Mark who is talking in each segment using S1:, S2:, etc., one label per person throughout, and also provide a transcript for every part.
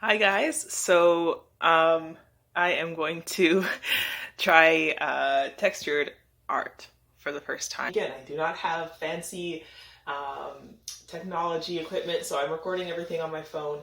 S1: Hi guys. I am going to try textured art for the first time. Again, I do not have fancy technology equipment, so I'm recording everything on my phone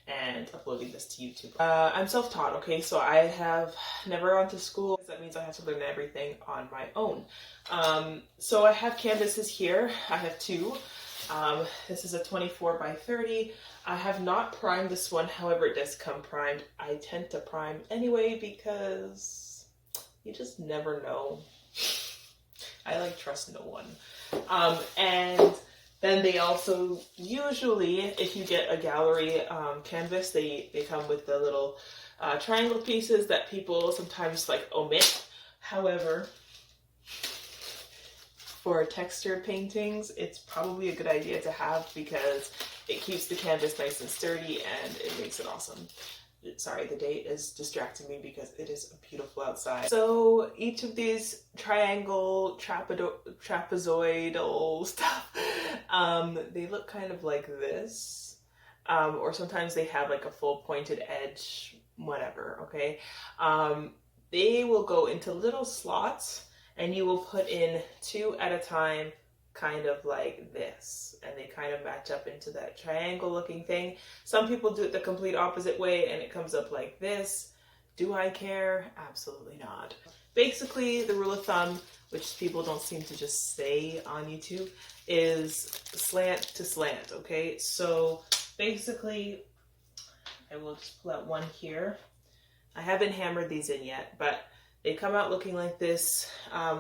S1: and uploading this to YouTube. I'm self-taught, okay, so I have never gone to school. That means I have to learn everything on my own. So I have canvases here. I have two. This is a 24 by 30. I have not primed this one, however it does come primed. I tend to prime anyway because you just never know. I trust no one. And then they also, usually, if you get a gallery canvas, they come with the little triangle pieces that people sometimes omit. However, for textured paintings, it's probably a good idea to have because it keeps the canvas nice and sturdy and it makes it awesome. Sorry, the date is distracting me because it is beautiful outside. So each of these triangle, trapezoidal stuff, they look kind of like this. Or sometimes they have like a full pointed edge, whatever, okay? They will go into little slots and you will put in two at a time, kind of like this, and they kind of match up into that triangle looking thing. Some people do it the complete opposite way and it comes up like this. Do I care? Absolutely not. Basically, the rule of thumb, which people don't seem to just say on YouTube, is slant to slant, okay? So basically, I will just pull out one here. I haven't hammered these in yet, but they come out looking like this,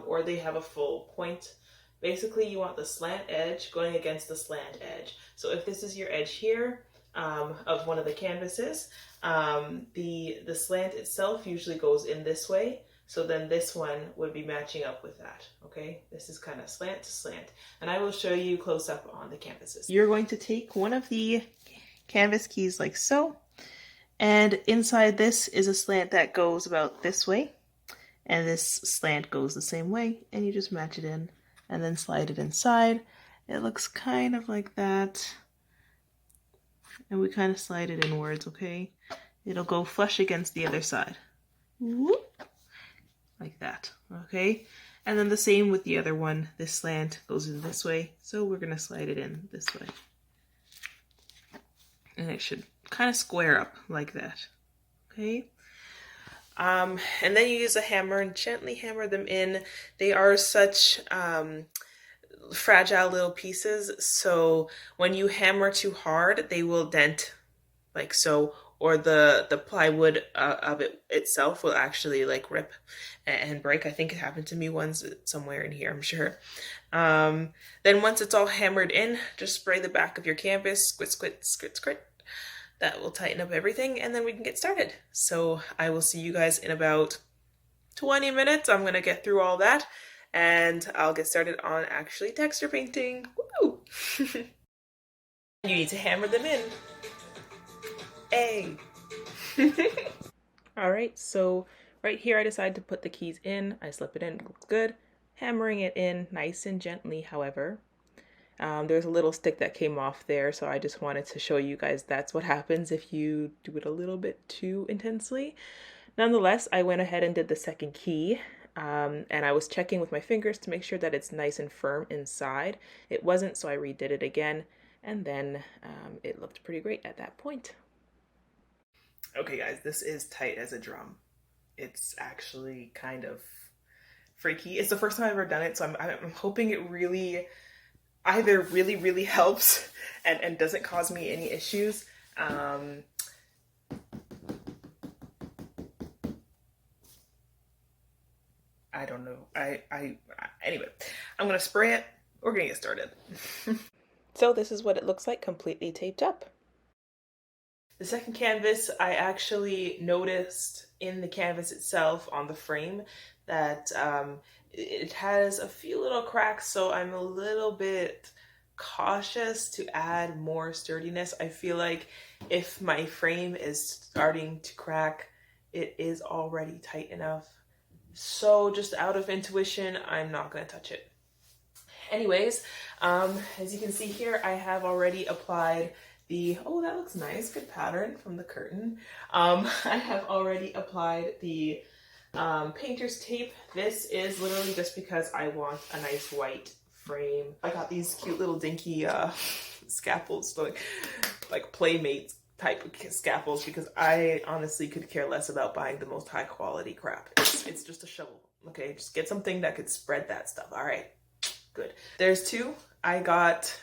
S1: or they have a full point. Basically, you want the slant edge going against the slant edge. So if this is your edge here of one of the canvases, the slant itself usually goes in this way. So then this one would be matching up with that, okay? This is kind of slant to slant. And I will show you close up on the canvases. You're going to take one of the canvas keys like so, and inside this is a slant that goes about this way. And this slant goes the same way, and you just match it in and then slide it inside. It looks kind of like that. And we kind of slide it inwards, okay? It'll go flush against the other side. Whoop. Like that, okay? And then the same with the other one. This slant goes in this way, so we're going to slide it in this way. And it should kind of square up like that, okay? And then you use a hammer and gently hammer them in. They are such fragile little pieces, so when you hammer too hard, they will dent like so, or the plywood of it itself will actually rip and break. I think it happened to me once somewhere in here, I'm sure. Then once it's all hammered in, just spray the back of your canvas, squit, squit, squit, squit. That will tighten up everything, and then we can get started. So I will see you guys in about 20 minutes. I'm gonna get through all that, and I'll get started on actually texture painting. Woo! You need to hammer them in. Hey! Alright, so right here I decided to put the keys in. I slip it in, it looks good. Hammering it in nice and gently, however. There's a little stick that came off there, so I just wanted to show you guys that's what happens if you do it a little bit too intensely. Nonetheless, I went ahead and did the second key, and I was checking with my fingers to make sure that it's nice and firm inside. It wasn't, so I redid it again, and then it looked pretty great at that point. Okay guys, this is tight as a drum. It's actually kind of freaky. It's the first time I've ever done it, so I'm hoping it really either really helps and doesn't cause me any issues. I don't know. Anyway, I'm gonna spray it. We're gonna get started. So this is what it looks like completely taped up. The second canvas, I actually noticed in the canvas itself on the frame that it has a few little cracks, so I'm a little bit cautious to add more sturdiness. I feel like if my frame is starting to crack, it is already tight enough. So just out of intuition, I'm not going to touch it. Anyways, as you can see here, I have already applied oh, that looks nice, good pattern from the curtain. I have already applied the painter's tape. This is literally just because I want a nice white frame. I got these cute little dinky scaffolds, like Playmates type of scaffolds, because I honestly could care less about buying the most high quality crap. It's just a shovel, okay? Just get something that could spread that stuff. All right, good. There's two. I got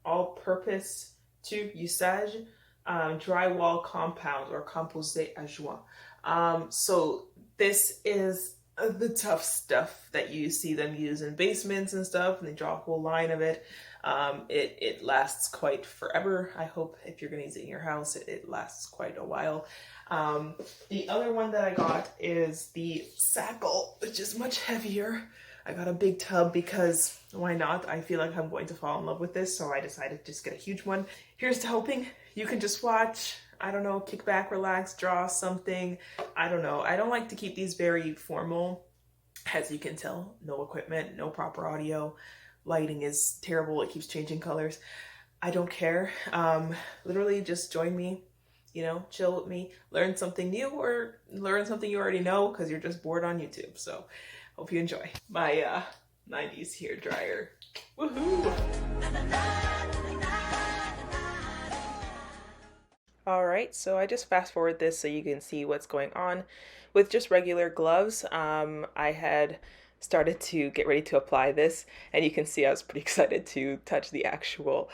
S1: all-purpose tube usage drywall compound, or composé à joint. So this is the tough stuff that you see them use in basements and stuff, and they draw a whole line of it. It lasts quite forever. I hope if you're going to use it in your house, it lasts quite a while. The other one that I got is the Spackle, which is much heavier. I got a big tub because why not? I feel like I'm going to fall in love with this, so I decided to just get a huge one. Here's to hoping you can just watch, I don't know, kick back, relax, draw something. I don't know. I don't like to keep these very formal. As you can tell, no equipment, no proper audio. Lighting is terrible. It keeps changing colors. I don't care. Literally just join me, you know, chill with me, learn something new, or learn something you already know because you're just bored on YouTube. So hope you enjoy my 90s hair dryer. Woohoo! All right, so I just fast forward this so you can see what's going on. With just regular gloves, I had started to get ready to apply this, and you can see I was pretty excited to touch the actual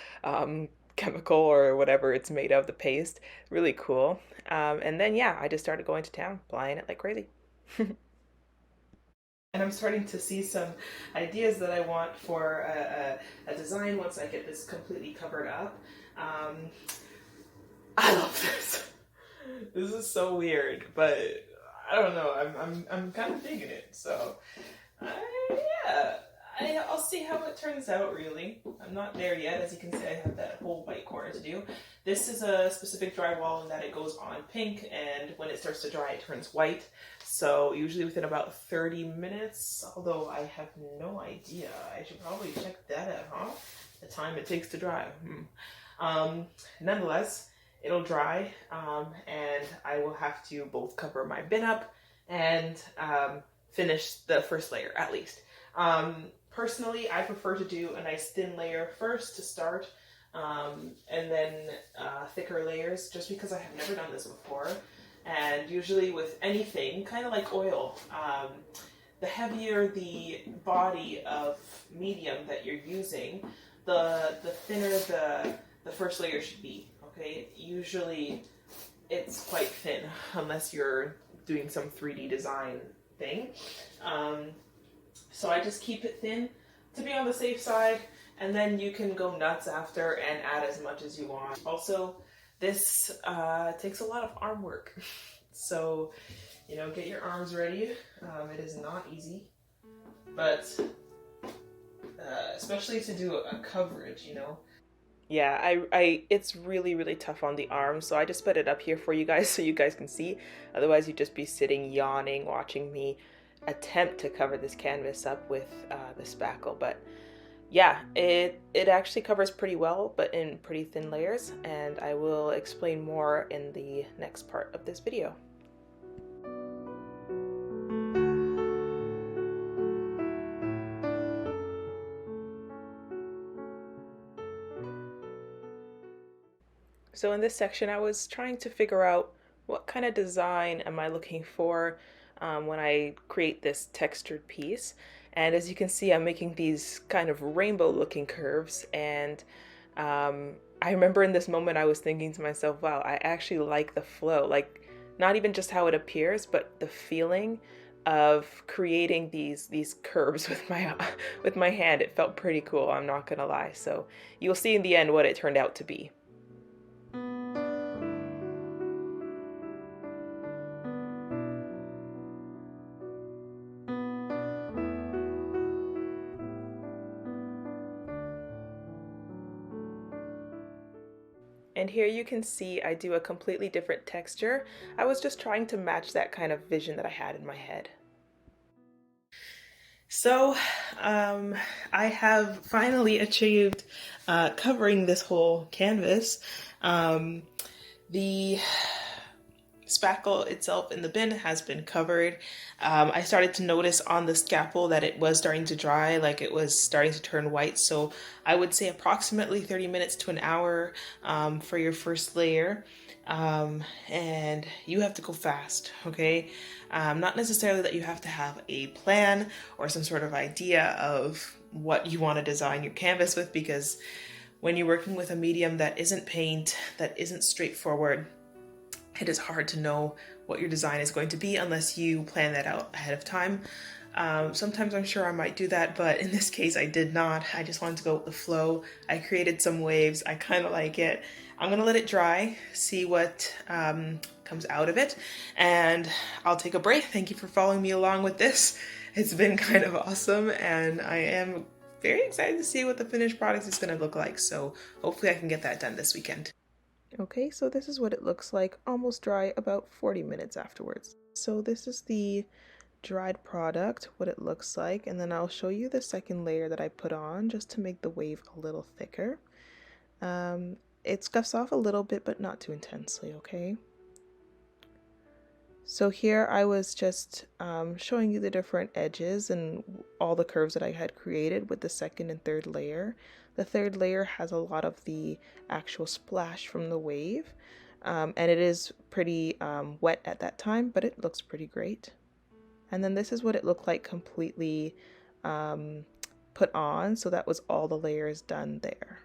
S1: chemical or whatever it's made of, the paste. Really cool. And then yeah, I just started going to town, applying it like crazy. And I'm starting to see some ideas that I want for a design once I get this completely covered up. I love this. This is so weird, but I don't know. I'm kind of digging it. So yeah, I'll see how it turns out. Really, I'm not there yet. As you can see, I have that whole white corner to do. This is a specific drywall in that it goes on pink, and when it starts to dry, it turns white. So usually within about 30 minutes. Although I have no idea. I should probably check that out, huh? The time it takes to dry. Nonetheless, it'll dry, and I will have to both cover my bin up and finish the first layer at least. Personally, I prefer to do a nice thin layer first to start, and then thicker layers, just because I have never done this before. And usually with anything, kind of like oil, the heavier the body of medium that you're using, the thinner the first layer should be. Okay, usually it's quite thin unless you're doing some 3D design thing. So I just keep it thin to be on the safe side, and then you can go nuts after and add as much as you want. Also, this takes a lot of arm work. So, you know, get your arms ready. It is not easy, but especially to do a coverage, you know. Yeah, it's really, really tough on the arms, so I just put it up here for you guys so you guys can see. Otherwise, you'd just be sitting yawning, watching me attempt to cover this canvas up with the spackle. But yeah, it actually covers pretty well, but in pretty thin layers, and I will explain more in the next part of this video. So in this section, I was trying to figure out what kind of design am I looking for when I create this textured piece. And as you can see, I'm making these kind of rainbow looking curves. And I remember in this moment, I was thinking to myself, wow, I actually like the flow. Like, not even just how it appears, but the feeling of creating these curves with my hand. It felt pretty cool, I'm not gonna lie. So you'll see in the end what it turned out to be. And here you can see I do a completely different texture. I was just trying to match that kind of vision that I had in my head. So, I have finally achieved covering this whole canvas. Um, the spackle itself in the bin has been covered. I started to notice on the scalpel that it was starting to dry, like it was starting to turn white. So I would say approximately 30 minutes to an hour for your first layer. And you have to go fast, okay? Not necessarily that you have to have a plan or some sort of idea of what you want to design your canvas with, because when you're working with a medium that isn't paint, that isn't straightforward, it is hard to know what your design is going to be unless you plan that out ahead of time. Sometimes I'm sure I might do that, but in this case I did not. I just wanted to go with the flow. I created some waves. I kind of like it. I'm gonna let it dry, see what comes out of it, and I'll take a break. Thank you for following me along with this. It's been kind of awesome, and I am very excited to see what the finished product is gonna look like. So hopefully I can get that done this weekend. Okay, so this is what it looks like, almost dry, about 40 minutes afterwards. So this is the dried product, what it looks like, and then I'll show you the second layer that I put on just to make the wave a little thicker. It scuffs off a little bit, but not too intensely, okay? So here I was just showing you the different edges and all the curves that I had created with the second and third layer. The third layer has a lot of the actual splash from the wave, and it is pretty wet at that time, but it looks pretty great. And then this is what it looked like completely put on, so that was all the layers done there.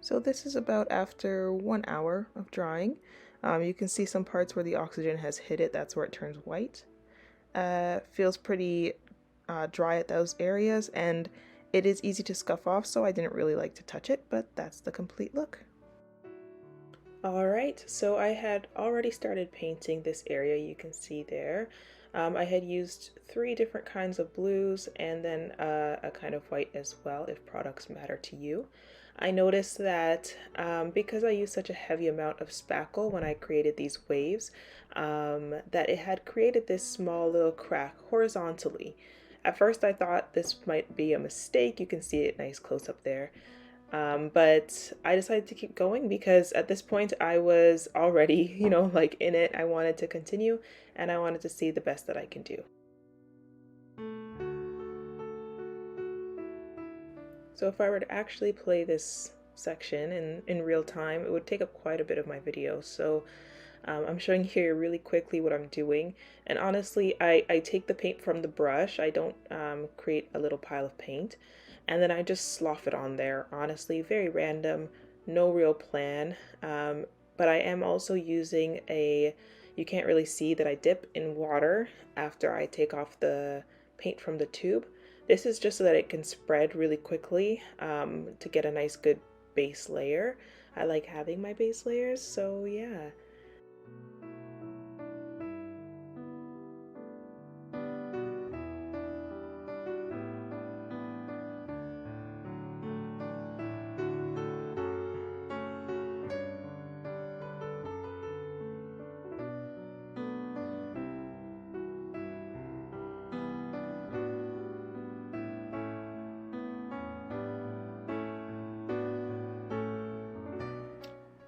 S1: So this is about after 1 hour of drying. You can see some parts where the oxygen has hit it, that's where it turns white. Feels pretty dry at those areas, and it is easy to scuff off, so I didn't really like to touch it, but that's the complete look. Alright, so I had already started painting this area, you can see there. I had used 3 different kinds of blues and then a kind of white as well, if products matter to you. I noticed that because I used such a heavy amount of spackle when I created these waves, that it had created this small little crack horizontally. At first I thought this might be a mistake, you can see it nice close up there. But I decided to keep going because at this point I was already, like in it. I wanted to continue and I wanted to see the best that I can do. So if I were to actually play this section in real time, it would take up quite a bit of my video. So I'm showing here really quickly what I'm doing. And honestly, I take the paint from the brush. I don't create a little pile of paint. And then I just slough it on there. Honestly, very random, no real plan. But I am also using you can't really see that I dip in water after I take off the paint from the tube. This is just so that it can spread really quickly to get a nice good base layer. I like having my base layers, so yeah.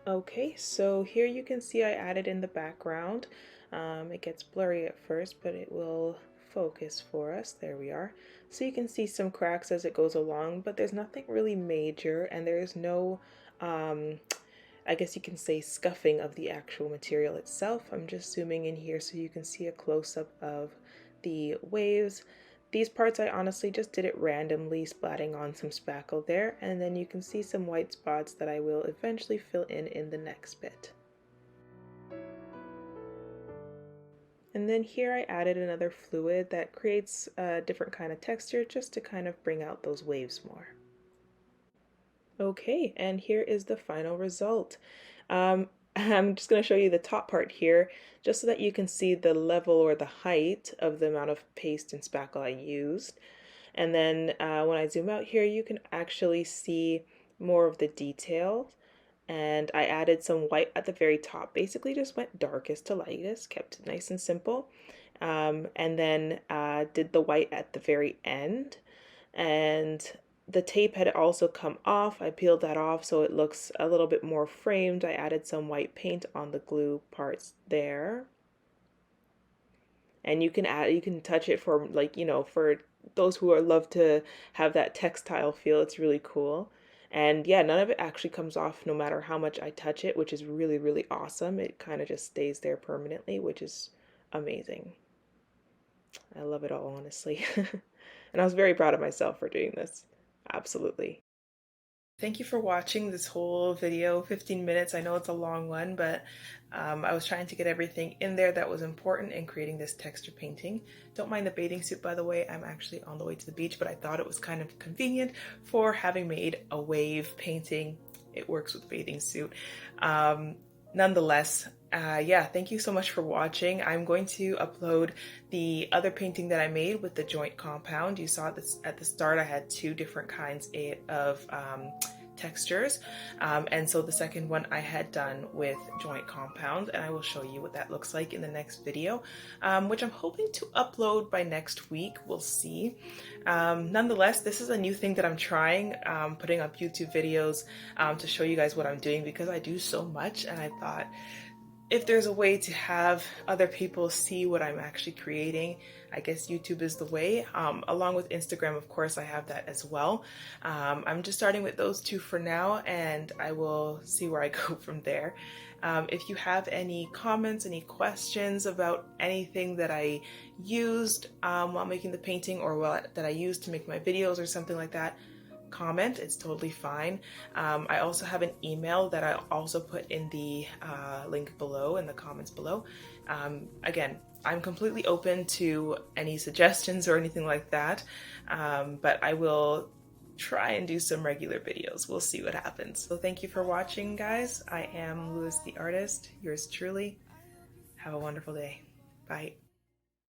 S1: Okay, so here you can see I added in the background. It gets blurry at first, but it will focus for us. There we are. So you can see some cracks as it goes along, but there's nothing really major, and there is no, I guess you can say, scuffing of the actual material itself. I'm just zooming in here so you can see a close-up of the waves. These parts I honestly just did it randomly, splatting on some spackle there, and then you can see some white spots that I will eventually fill in the next bit. And then here I added another fluid that creates a different kind of texture just to kind of bring out those waves more. Okay, and here is the final result. I'm just going to show you the top part here, just so that you can see the level or the height of the amount of paste and spackle I used. And then when I zoom out here, you can actually see more of the detail. And I added some white at the very top, basically just went darkest to lightest, kept it nice and simple. and then did the white at the very end. And the tape had also come off. I peeled that off so it looks a little bit more framed. I added some white paint on the glue parts there. And you can touch it for, like, for those who love to have that textile feel. It's really cool. And yeah, none of it actually comes off no matter how much I touch it, which is really, really awesome. It kind of just stays there permanently, which is amazing. I love it all, honestly. And I was very proud of myself for doing this. Absolutely. Thank you for watching this whole video, 15 minutes. I know it's a long one, but I was trying to get everything in there that was important in creating this texture painting. Don't mind the bathing suit, by the way. I'm actually on the way to the beach, but I thought it was kind of convenient for having made a wave painting. It works with bathing suit. Nonetheless, yeah, thank you so much for watching. I'm going to upload the other painting that I made with the joint compound. You saw this at the start. I had two different kinds of textures, and so the second one I had done with joint compound, and I will show you what that looks like in the next video, which I'm hoping to upload by next week. We'll see. Nonetheless, this is a new thing that I'm trying, putting up YouTube videos to show you guys what I'm doing, because I do so much, and I thought if there's a way to have other people see what I'm actually creating, I guess YouTube is the way. Along with Instagram, of course, I have that as well. I'm just starting with those two for now, and I will see where I go from there. If you have any comments, any questions about anything that I used while making the painting, or that I used to make my videos or something like that, comment. It's totally fine. I also have an email that I also put in the link below, in the comments below. Again, I'm completely open to any suggestions or anything like that, but I will try and do some regular videos. We'll see what happens. So thank you for watching, guys. I am Louis the Artist, yours truly. Have a wonderful day. Bye.